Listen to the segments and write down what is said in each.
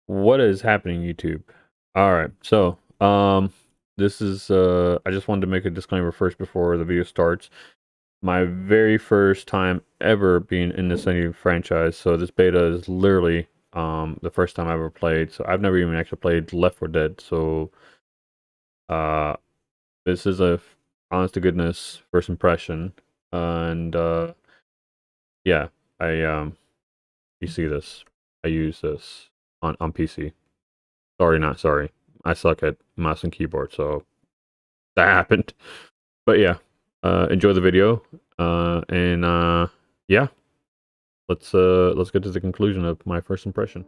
What is happening, YouTube? All right, so this is I just wanted to make a disclaimer first before the video starts. My very first time ever being in this any franchise, so this beta is literally the first time I ever played. So I've never even actually played Left 4 Dead. So uh this is a honest to goodness first impression, and yeah, I you see this, I use this on PC. Sorry, not sorry. I suck at mouse and keyboard, so that happened. But yeah, enjoy the video, and yeah, let's get to the conclusion of my first impression.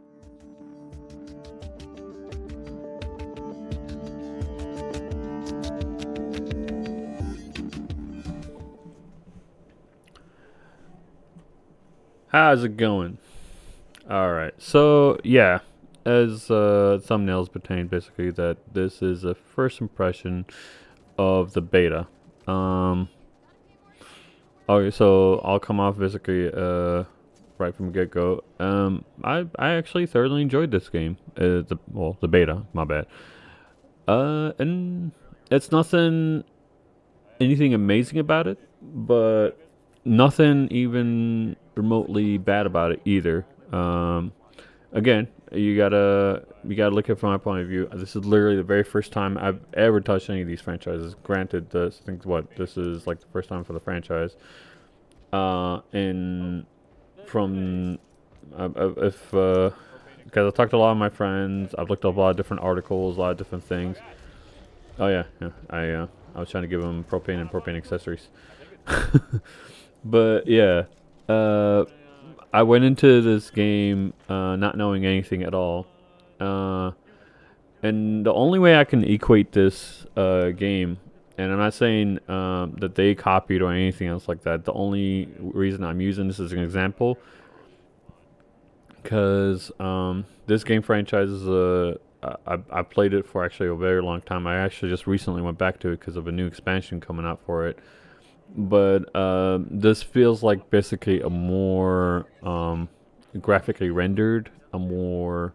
How's it going? All right, so yeah, as thumbnails pertain, basically that this is a first impression of the beta. Um, okay, so I'll come off basically right from the get go. I actually thoroughly enjoyed this game. The beta, my bad. And it's nothing anything amazing about it, but nothing even remotely bad about it either. Again, you gotta look at it from my point of view. This is literally the very first time I've ever touched any of these franchises. Granted, this I think what this is like the first time for the franchise. And from if because I talked to a lot of my friends, I've looked up a lot of different articles, a lot of different things. Oh yeah, yeah. I was trying to give them propane and propane accessories, but yeah, uh, I went into this game not knowing anything at all, uh, and the only way I can equate this game, and I'm not saying that they copied or anything else like that. The only reason I'm using this as an example because this game franchise is I played it for actually a very long time. I actually just recently went back to it because of a new expansion coming out for it. But this feels like basically a more graphically rendered, a more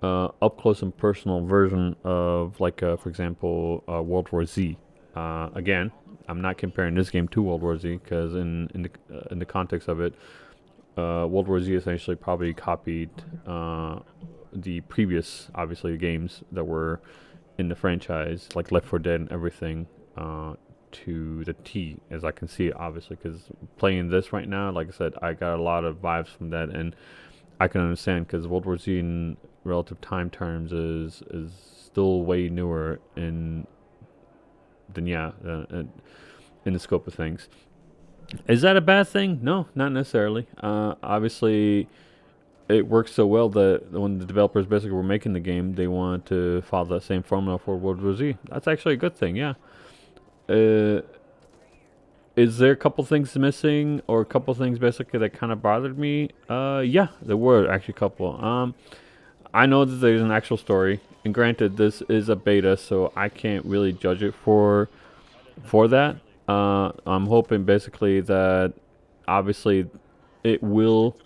up close and personal version of, like, for example, World War Z. Again, I'm not comparing this game to World War Z because in the context of it, World War Z essentially probably copied the previous, obviously, games that were in the franchise, like Left 4 Dead and everything, to the T, as I can see it, obviously, because playing this right now, like I said, I got a lot of vibes from that, and I can understand because World War Z in relative time terms is still way newer in than yeah in the scope of things. Is that a bad thing? No, not necessarily. Obviously, it works so well that when the developers basically were making the game, they wanted to follow that same formula for World War Z. That's actually a good thing, yeah. Uh, is there a couple things missing or a couple things basically that kind of bothered me? Yeah, there were actually a couple. I know that there's an actual story, and granted, this is a beta, so I can't really judge it for that. I'm hoping basically that obviously it will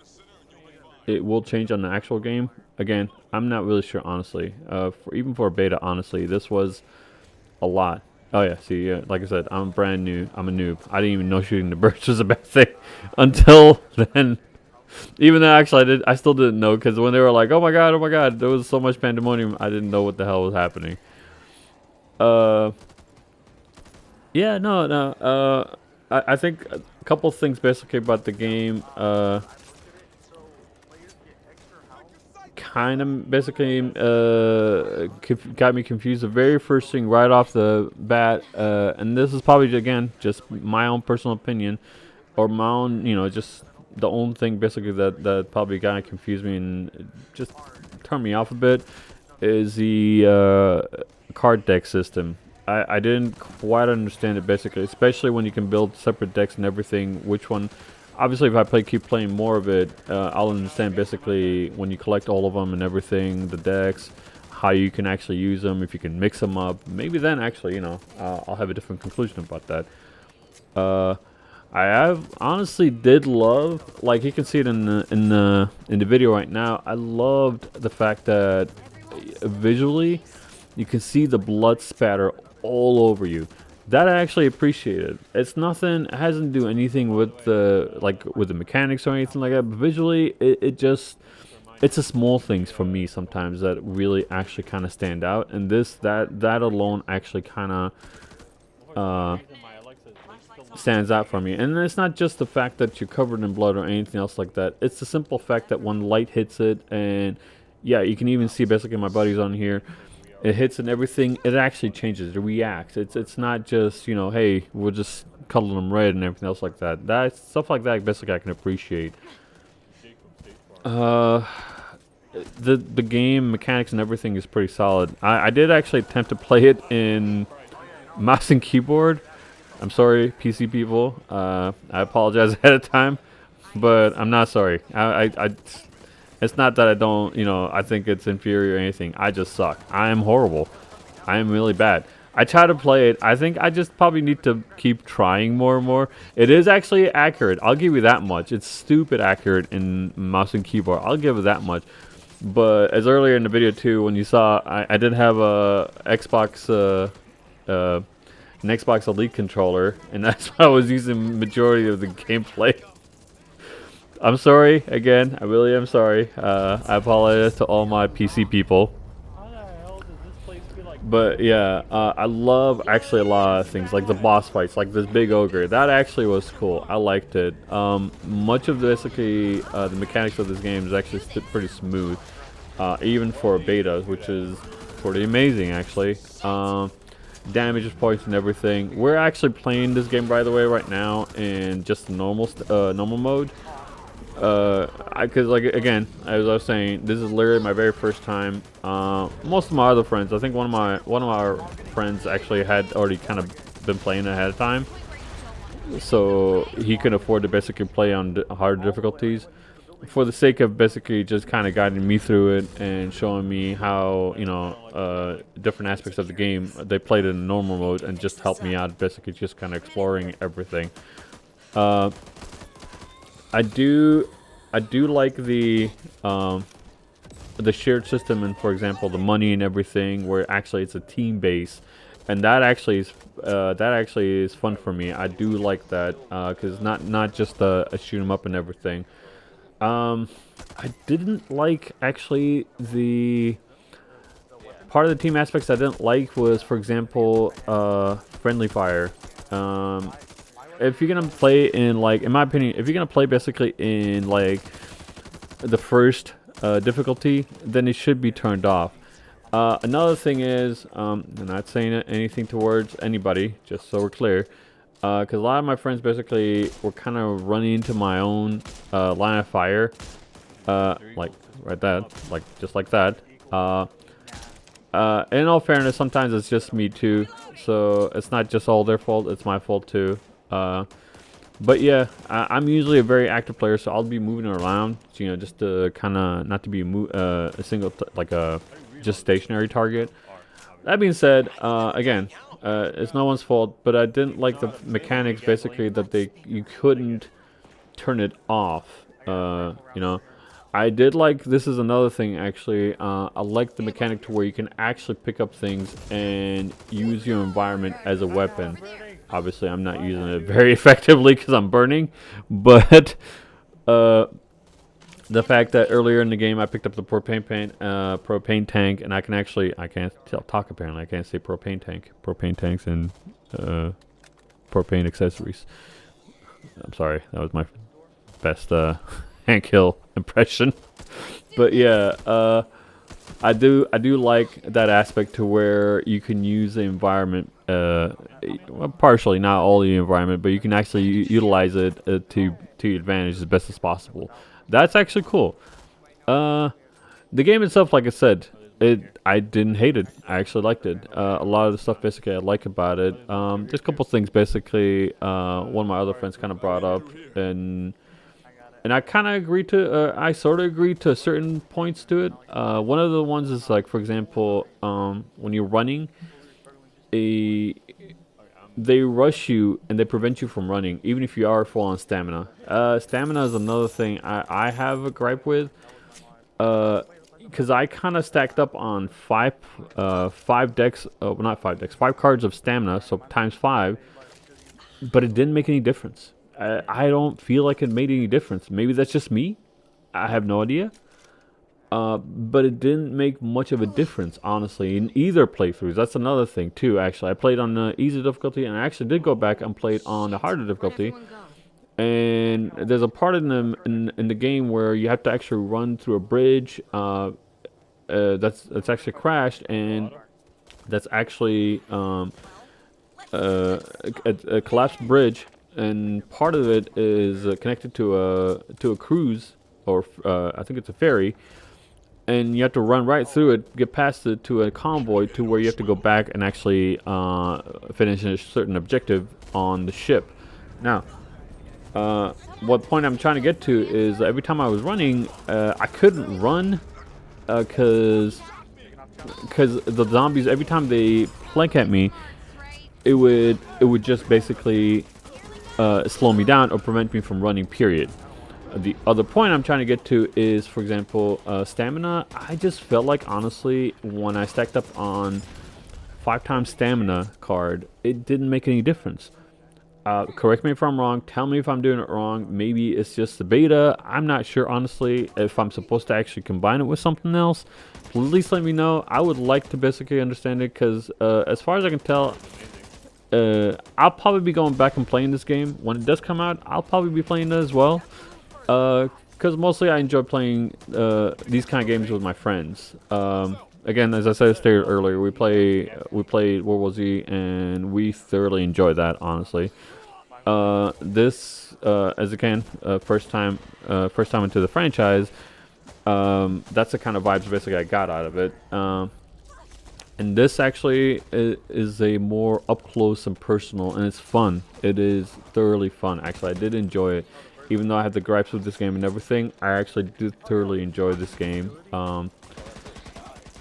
it will change on the actual game. Again, I'm not really sure honestly. For even for a beta, honestly, this was a lot. Oh yeah, see, yeah, like I said, I'm brand new. I'm a noob. I didn't even know shooting the birds was a bad thing until then. Even though actually I still didn't know because when they were like, oh my god, there was so much pandemonium, I didn't know what the hell was happening. Uh, yeah, no, no. I think a couple things basically about the game. Kind of basically got me confused. The very first thing right off the bat, and this is probably again just my own personal opinion, or my own, just the only thing basically that probably kind of confused me and just turned me off a bit is the card deck system. I didn't quite understand it basically, especially when you can build separate decks and everything. Which one? Obviously, if keep playing more of it, I'll understand basically when you collect all of them and everything, the decks, how you can actually use them, if you can mix them up. Maybe then actually, I'll have a different conclusion about that. Uh, I have honestly did love, like you can see it in the video right now. I loved the fact that visually you can see the blood spatter all over you. That I actually appreciated. It's nothing. It hasn't to do anything with the with the mechanics or anything like that. But visually, it just it's the small things for me sometimes that really actually kind of stand out. And that alone actually kind of stands out for me. And it's not just the fact that you're covered in blood or anything else like that. It's the simple fact that when light hits it, and yeah, you can even see basically my buddies on here. It hits and everything. It actually changes. It reacts. It's not just hey, we'll just color them red and everything else like that. That stuff like that basically I can appreciate. Uh, the game mechanics and everything is pretty solid. I did actually attempt to play it in mouse and keyboard. I'm sorry, PC people. I apologize ahead of time, but I'm not sorry. It's not that I don't, I think it's inferior or anything. I just suck. I am horrible. I am really bad. I try to play it. I think I just probably need to keep trying more and more. It is actually accurate. I'll give you that much. It's stupid accurate in mouse and keyboard. I'll give it that much. But as earlier in the video too, when you saw, I did have a Xbox, an Xbox Elite controller, and that's what I was using majority of the gameplay. I'm sorry again. I really am sorry. I apologize to all my PC people. But yeah, I love actually a lot of things like the boss fights, like this big ogre. That actually was cool. I liked it. Much of basically the mechanics of this game is actually pretty smooth, even for betas, which is pretty amazing actually. Damage points and everything. We're actually playing this game, by the way, right now in just normal mode. Because like again, as I was saying, this is literally my very first time. Most of my other friends, I think one of our friends actually had already kind of been playing ahead of time, so he could afford to basically play on hard difficulties. For the sake of basically just kind of guiding me through it and showing me how different aspects of the game, they played it in normal mode and just helped me out, basically just kind of exploring everything. I do like the shared system, and for example the money and everything, where actually it's a team base, and that actually is fun for me. I do like that because not just a shoot 'em up and everything. I didn't like actually the part of the team aspects I didn't like was, for example, friendly fire. If you're gonna play in, like, in my opinion, if you're gonna play basically in like the first difficulty, then it should be turned off. Another thing is, I'm not saying anything towards anybody, just so we're clear, because a lot of my friends basically were kind of running into my own line of fire, like right that, like just like that. In all fairness, sometimes it's just me too, so it's not just all their fault, it's my fault too. But yeah, I'm usually a very active player, so I'll be moving around, just to kind of not to be a single like a just stationary target. That being said, again, it's no one's fault, but I didn't like the mechanics basically that you couldn't turn it off. I did like, this is another thing actually, I like the mechanic to where you can actually pick up things and use your environment as a weapon. Obviously, I'm not using it very effectively because I'm burning, but the fact that earlier in the game I picked up the propane tank, and I can't talk apparently. I can't say propane tanks, and propane accessories. I'm sorry, that was my best Hank Hill impression. But yeah, I do like that aspect to where you can use the environment, well, partially, not all the environment, but you can actually utilize it to your advantage as best as possible. That's actually cool. The game itself, like I said, I didn't hate it. I actually liked it. A lot of the stuff basically I like about it. Just a couple things basically. One of my other friends kind of brought up, and I kind of agree to. I sort of agree to certain points to it. One of the ones is like, for example, when you're running, a they rush you and they prevent you from running, even if you are full on stamina. Stamina is another thing I have a gripe with. Because I kind of stacked up on five decks, well, not 5 decks, 5 cards of stamina, so times 5, but it didn't make any difference. I don't feel like it made any difference. Maybe that's just me. I have no idea. But it didn't make much of a difference, honestly, in either playthroughs. That's another thing, too, actually. I played on the easy difficulty, and I actually did go back and played on the harder difficulty. And there's a part in the game where you have to actually run through a bridge that's actually crashed, and that's actually a collapsed bridge, and part of it is connected to a cruise, or I think it's a ferry, and you have to run right through it, get past it to a convoy to where you have to go back and actually finish a certain objective on the ship. Now, what point I'm trying to get to is every time I was running, I couldn't run because the zombies, every time they flank at me, it would just basically slow me down or prevent me from running, period. The other point I'm trying to get to is, for example, stamina. I just felt like, honestly, when I stacked up on 5 times stamina card, it didn't make any difference. Correct me if I'm wrong. Tell me if I'm doing it wrong. Maybe it's just the beta. I'm not sure, honestly, if I'm supposed to actually combine it with something else. Please let me know. I would like to basically understand it, because as far as I can tell, I'll probably be going back and playing this game. When it does come out, I'll probably be playing it as well. Because mostly I enjoy playing these kind of games with my friends. Again, as I stated earlier, we played World War Z, and we thoroughly enjoy that, honestly. This, as again, first time into the franchise, that's the kind of vibes basically I got out of it. And this actually is a more up close and personal, and it's fun. It is thoroughly fun. Actually, I did enjoy it. Even though I have the gripes with this game and everything, I actually did thoroughly enjoy this game.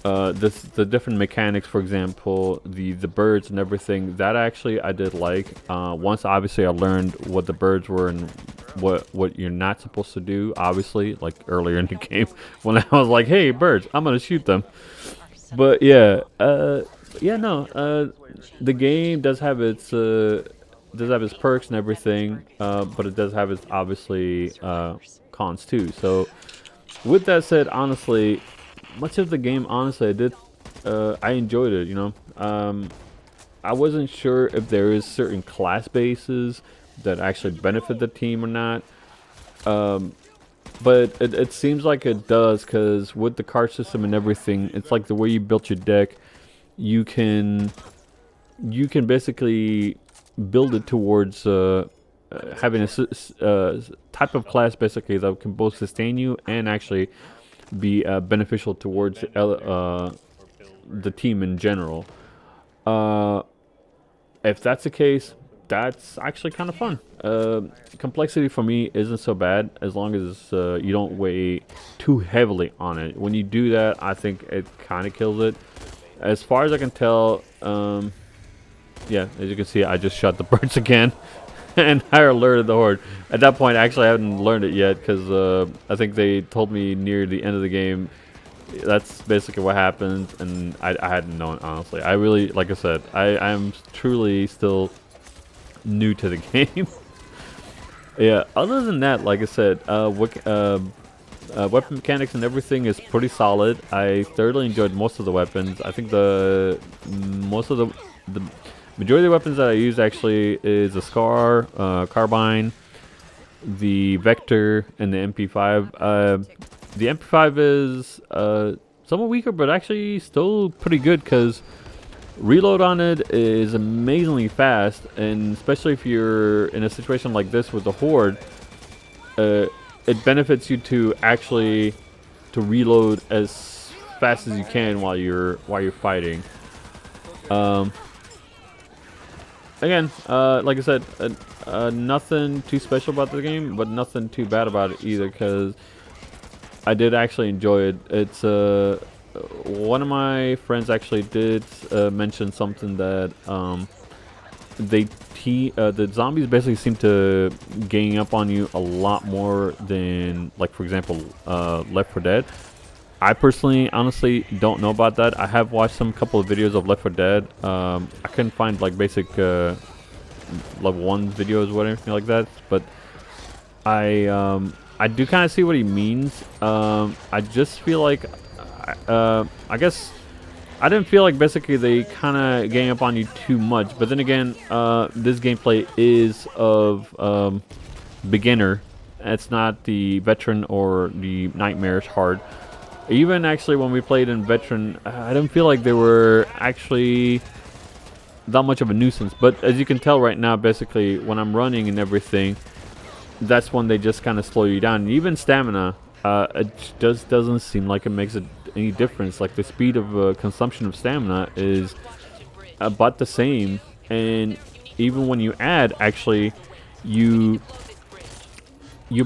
The different mechanics, for example, the birds and everything, that actually I did like. Once obviously I learned what the birds were and what you're not supposed to do, obviously, like earlier in the game, when I was like, hey, birds, I'm gonna shoot them. But yeah, the game does have its perks and everything, but it does have its obviously cons too. So with that said, honestly, much of the game, honestly, I enjoyed it, you know. I wasn't sure if there is certain class bases that actually benefit the team or not, but it seems like it does, because with the card system and everything, it's like the way you built your deck, you can basically build it towards having a type of class basically that can both sustain you and actually be beneficial towards the team in general. If that's the case, that's actually kind of fun. Complexity for me isn't so bad as long as you don't weigh too heavily on it. When you do that, I think it kind of kills it. As far as I can tell, yeah, as you can see, I just shot the birds again. And I alerted the horde. At that point, actually, I haven't learned it yet, because I think they told me near the end of the game that's basically what happened, and I hadn't known, honestly. I really, like I said, I'm truly still new to the game. Yeah, other than that, like I said, weapon mechanics and everything is pretty solid. I thoroughly enjoyed most of the weapons. I think the majority of the weapons that I use actually is the Scar, Carbine, the Vector, and the MP5. The MP5 is somewhat weaker, but actually still pretty good, because reload on it is amazingly fast, and especially if you're in a situation like this with the horde, it benefits you to actually reload as fast as you can while you're fighting. Again, like I said, nothing too special about the game, but nothing too bad about it either, because I did actually enjoy it. It's one of my friends actually did mention something that the zombies basically seem to gang up on you a lot more than, like, for example, Left 4 Dead. I personally, honestly, don't know about that. I have watched some couple of videos of Left 4 Dead. I couldn't find like basic level 1 videos or anything like that, but I do kind of see what he means. I just feel like I guess I didn't feel like basically they kind of gang up on you too much, but then again, this gameplay is of beginner. It's not the veteran or the nightmarish hard. Even actually when we played in veteran, I didn't feel like they were actually that much of a nuisance. But as you can tell right now, basically when I'm running and everything, that's when they just kind of slow you down. And even stamina, it just doesn't seem like it makes any difference. Like the speed of consumption of stamina is about the same, and even when you add, actually, you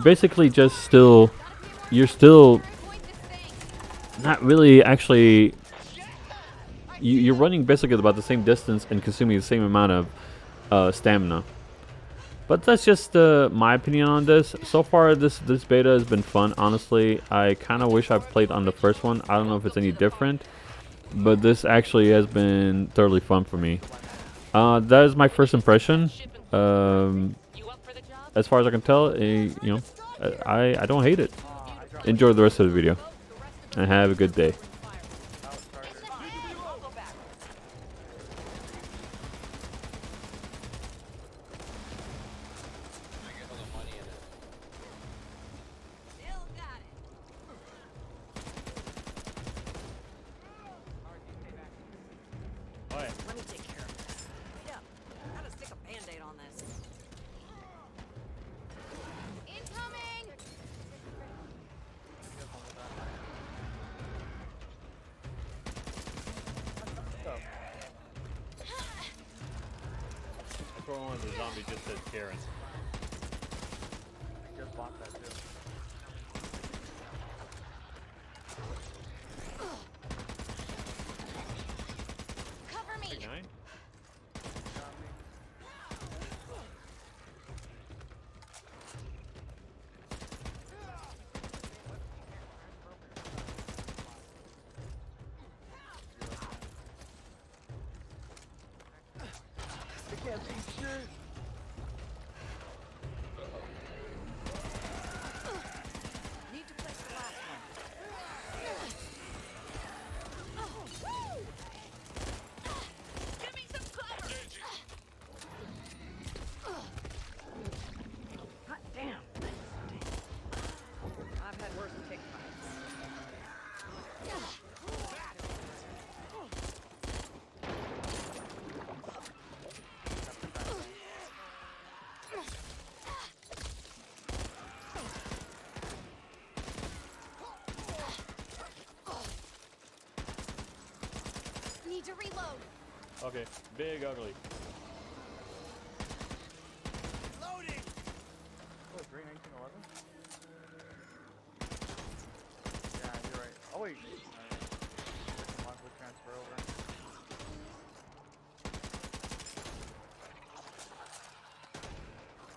basically just you're still not really actually. You're running basically about the same distance and consuming the same amount of stamina. But that's just my opinion on this. So far, this beta has been fun. Honestly, I kind of wish I played on the first one. I don't know if it's any different, but this actually has been thoroughly fun for me. That is my first impression. As far as I can tell, I don't hate it. Enjoy the rest of the video, and have a good day. Let me take care of this. Wait up. Gotta stick a band-aid on this. Incoming! That's where one of the zombies just says Karen. Just bought that too. Cover me! 9? I can't see shit. Need to place the last one. Give me some cover! God damn! I've had worse tick bites. Need to reload. Okay, big ugly. Loading! Oh, 31911? Yeah, you're right. Oh, wait. Would transfer over.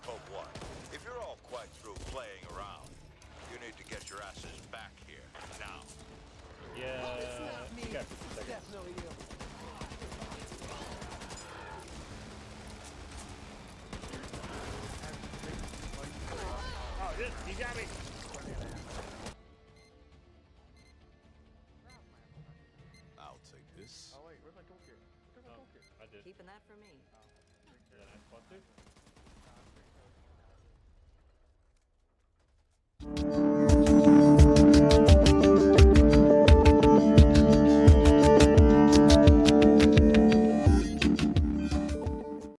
Oh, what? If you're all quite through playing around, you need to get your asses back here, now. Yeah, you got 50 seconds. Definitely you. Oh, this, you got me. I'll take this. Oh, wait, where's my toolkit? Where's my toolkit? I did. Keeping that for me. Is that a nice spot too?